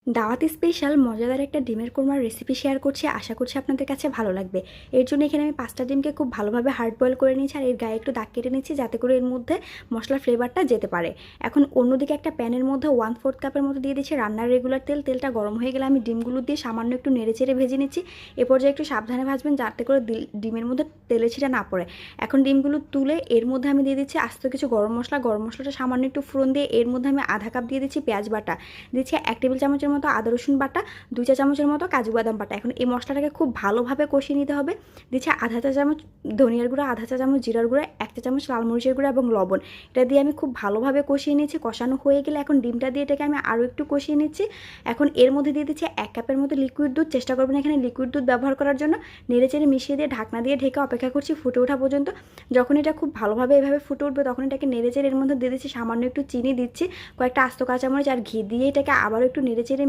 দাওয়াতি স্পেশাল মজাদার একটা ডিমের কোরমার রেসিপি শেয়ার করছি, আশা করছি আপনাদের কাছে ভালো লাগবে। এর জন্য এখানে আমি 5টা ডিমকে খুব ভালোভাবে হার্ড বয়েল করে নিয়েছি, আর এর গায়ে একটু দাগ কেটে নিচ্ছি যাতে করে এর মধ্যে মশলার ফ্লেভারটা যেতে পারে। এখন অন্যদিকে একটা প্যানের মধ্যে 1/4 কাপের মতো দিয়ে দিচ্ছি রান্নার রেগুলার তেল। তেলটা গরম হয়ে গেলে আমি ডিমগুলো দিয়ে সামান্য একটু নেড়েচেড়ে ভেজে নিচ্ছি। এ পর্যায়ে একটু সাবধানে ভাজবেন যাতে করে ডিমের মধ্যে তেলের ছিটা না পড়ে। এখন ডিমগুলো তুলে এর মধ্যে আমি দিয়ে দিচ্ছি আস্ত কিছু গরম মশলা। গরম মশলাটা সামান্য একটু ফোড়ন দিয়ে এর মধ্যে আমি আধা কাপ দিয়ে দিচ্ছি পেঁয়াজ বাটা, দিচ্ছি 1 টেবিল চামচের মতো আদা রসুন বাটা, 2 চা চামচের মতো কাজু বাদাম বাটা। এখন এই মশলাটাকে খুব ভালোভাবে কষিয়ে নিতে হবে। দিচ্ছি আধা চা চামচ ধনিয়ার গুঁড়া, আধা চা চামচ জিরার গুঁড়া, 1 চা চামচ লাল মরিচের গুঁড়া এবং লবণ। এটা দিয়ে আমি খুব ভালোভাবে কষিয়ে নিচ্ছি। কষানো হয়ে গেলে এখন ডিমটা দিয়ে এটাকে আমি আরও একটু কষিয়ে নিচ্ছি। এখন এর মধ্যে দিয়ে দিচ্ছি 1 কাপের মতো লিকুইড দুধ। চেষ্টা করবেন এখানে লিকুইড দুধ ব্যবহার করার জন্য। নেড়েচেড়ে মিশিয়ে দিয়ে ঢাকনা দিয়ে ঢেকে অপেক্ষা করছি ফুটে ওঠা পর্যন্ত। যখন এটা খুব ভালোভাবে এভাবে ফুটে উঠবে তখন এটাকে নেড়েচেড়ে এর মধ্যে দিয়ে দিচ্ছি সামান্য একটু চিনি, দিচ্ছি কয়েকটা আস্ত কাঁচামরিচ আর ঘি দিয়ে এটাকে আবারও একটু নেড়েচেড়ে